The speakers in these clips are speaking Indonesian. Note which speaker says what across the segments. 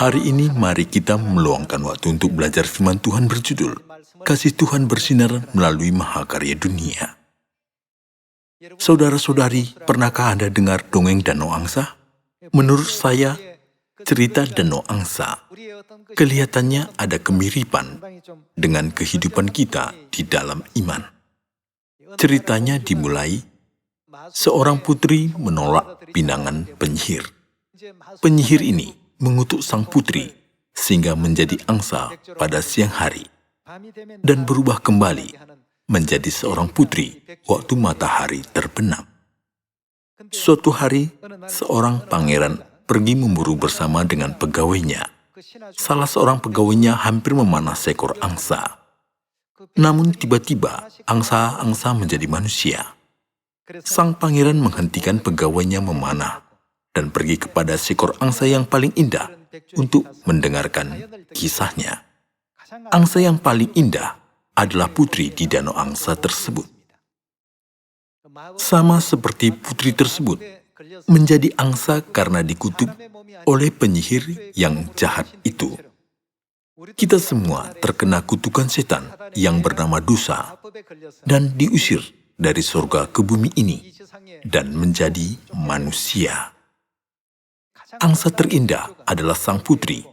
Speaker 1: Hari ini mari kita meluangkan waktu untuk belajar firman Tuhan berjudul Kasih Tuhan Bersinar Melalui Mahakarya Dunia. Saudara-saudari, pernahkah Anda dengar dongeng Danau Angsa? Menurut saya, cerita Danau Angsa kelihatannya ada kemiripan dengan kehidupan kita di dalam iman. Ceritanya dimulai, seorang putri menolak pinangan penyihir. Penyihir ini mengutuk sang putri sehingga menjadi angsa pada siang hari dan berubah kembali menjadi seorang putri waktu matahari terbenam. Suatu hari, seorang pangeran pergi memburu bersama dengan pegawainya. Salah seorang pegawainya hampir memanah seekor angsa. Namun tiba-tiba angsa-angsa menjadi manusia. Sang pangeran menghentikan pegawainya memanah dan pergi kepada seekor angsa yang paling indah untuk mendengarkan kisahnya. Angsa yang paling indah adalah putri di danau angsa tersebut. Sama seperti putri tersebut, menjadi angsa karena dikutuk oleh penyihir yang jahat itu. Kita semua terkena kutukan setan yang bernama dosa dan diusir dari surga ke bumi ini dan menjadi manusia. Angsa terindah adalah sang putri,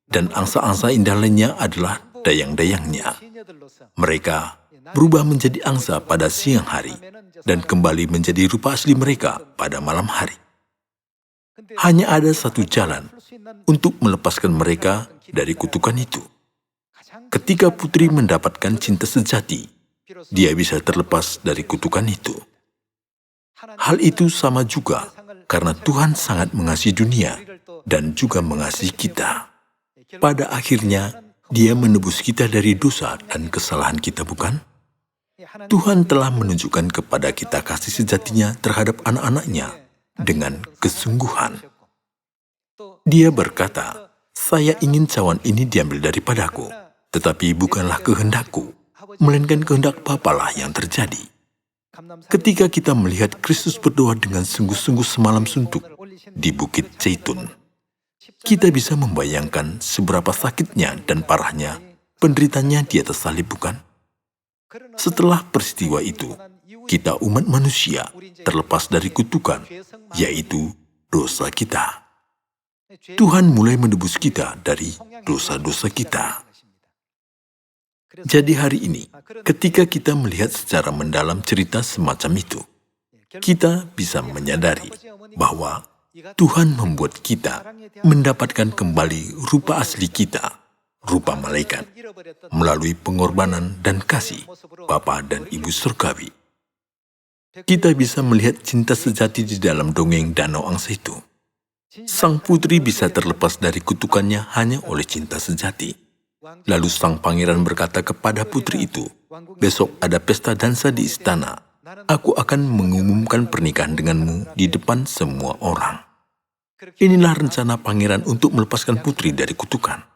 Speaker 1: dan angsa-angsa indah lainnya adalah dayang-dayangnya. Mereka berubah menjadi angsa pada siang hari dan kembali menjadi rupa asli mereka pada malam hari. Hanya ada satu jalan untuk melepaskan mereka dari kutukan itu. Ketika putri mendapatkan cinta sejati, dia bisa terlepas dari kutukan itu. Hal itu sama juga karena Tuhan sangat mengasihi dunia dan juga mengasihi kita. Pada akhirnya, Dia menebus kita dari dosa dan kesalahan kita, bukan? Tuhan telah menunjukkan kepada kita kasih sejatinya terhadap anak-anaknya dengan kesungguhan. Dia berkata, "Saya ingin cawan ini diambil daripadaku, tetapi bukanlah kehendakku, melainkan kehendak Bapalah yang terjadi." Ketika kita melihat Kristus berdoa dengan sungguh-sungguh semalam suntuk di Bukit Zaitun, kita bisa membayangkan seberapa sakitnya dan parahnya penderitanya di atas salib, bukan? Setelah peristiwa itu, kita umat manusia terlepas dari kutukan, yaitu dosa kita. Tuhan mulai menebus kita dari dosa-dosa kita. Jadi hari ini, ketika kita melihat secara mendalam cerita semacam itu, kita bisa menyadari bahwa Tuhan membuat kita mendapatkan kembali rupa asli kita, rupa malaikat, melalui pengorbanan dan kasih Bapa dan Ibu Surgawi. Kita bisa melihat cinta sejati di dalam dongeng Danau Angsa itu. Sang putri bisa terlepas dari kutukannya hanya oleh cinta sejati. Lalu sang pangeran berkata kepada putri itu, "Besok ada pesta dansa di istana. Aku akan mengumumkan pernikahan denganmu di depan semua orang." Inilah rencana pangeran untuk melepaskan putri dari kutukan.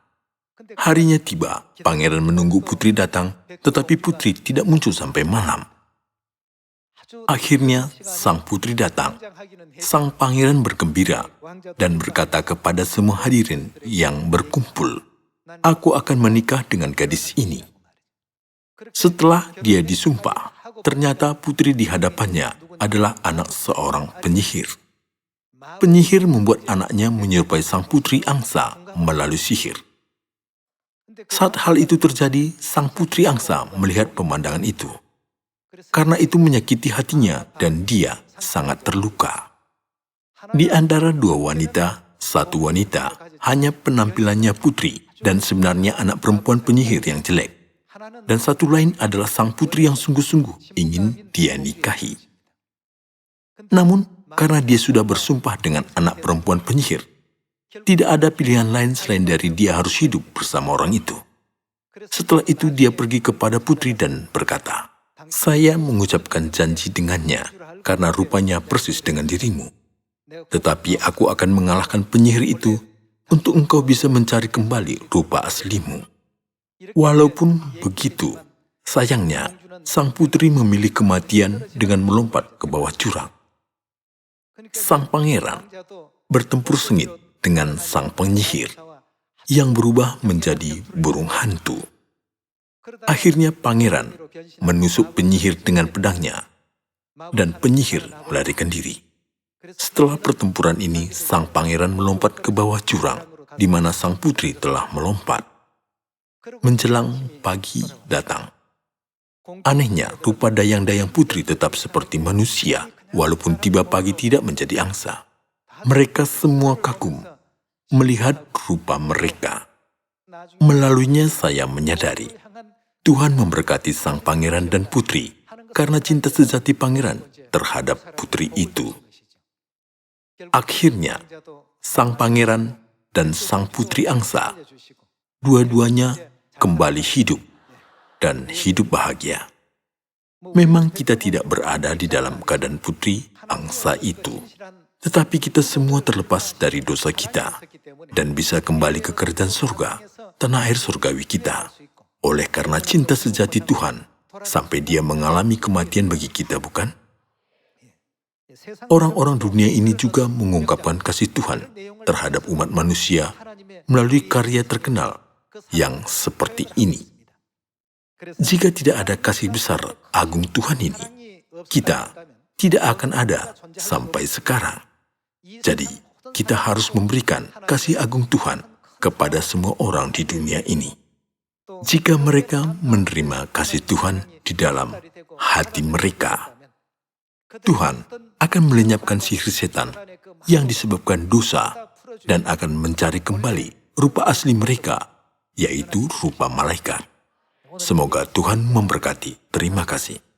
Speaker 1: Harinya tiba, pangeran menunggu putri datang, tetapi putri tidak muncul sampai malam. Akhirnya, sang putri datang. Sang pangeran bergembira dan berkata kepada semua hadirin yang berkumpul, "Aku akan menikah dengan gadis ini." Setelah dia disumpah, ternyata putri di hadapannya adalah anak seorang penyihir. Penyihir membuat anaknya menyerupai sang putri angsa melalui sihir. Saat hal itu terjadi, sang putri angsa melihat pemandangan itu. Karena itu menyakiti hatinya dan dia sangat terluka. Di antara dua wanita, satu wanita hanya penampilannya putri dan sebenarnya anak perempuan penyihir yang jelek. Dan satu lain adalah sang putri yang sungguh-sungguh ingin dia nikahi. Namun, karena dia sudah bersumpah dengan anak perempuan penyihir, tidak ada pilihan lain selain dari dia harus hidup bersama orang itu. Setelah itu dia pergi kepada putri dan berkata, "Saya mengucapkan janji dengannya karena rupanya persis dengan dirimu. Tetapi aku akan mengalahkan penyihir itu untuk engkau bisa mencari kembali rupa aslimu." Walaupun begitu, sayangnya sang putri memilih kematian dengan melompat ke bawah jurang. Sang pangeran bertempur sengit dengan sang penyihir yang berubah menjadi burung hantu. Akhirnya pangeran menusuk penyihir dengan pedangnya, dan penyihir melarikan diri. Setelah pertempuran ini, sang pangeran melompat ke bawah jurang, di mana sang putri telah melompat. Menjelang pagi datang. Anehnya, rupa dayang-dayang putri tetap seperti manusia, walaupun tiba pagi tidak menjadi angsa. Mereka semua kagum melihat rupa mereka. Melaluinya saya menyadari, Tuhan memberkati sang pangeran dan putri, karena cinta sejati pangeran terhadap putri itu. Akhirnya, sang pangeran dan sang putri angsa, dua-duanya kembali hidup dan hidup bahagia. Memang kita tidak berada di dalam keadaan putri angsa itu, tetapi kita semua terlepas dari dosa kita dan bisa kembali ke kerajaan surga, tanah air surgawi kita, oleh karena cinta sejati Tuhan, sampai Dia mengalami kematian bagi kita, bukan? Orang-orang dunia ini juga mengungkapkan kasih Tuhan terhadap umat manusia melalui karya terkenal yang seperti ini. Jika tidak ada kasih besar agung Tuhan ini, kita tidak akan ada sampai sekarang. Jadi, kita harus memberikan kasih agung Tuhan kepada semua orang di dunia ini. Jika mereka menerima kasih Tuhan di dalam hati mereka, Tuhan akan melenyapkan sihir setan yang disebabkan dosa dan akan mencari kembali rupa asli mereka, yaitu rupa malaikat. Semoga Tuhan memberkati. Terima kasih.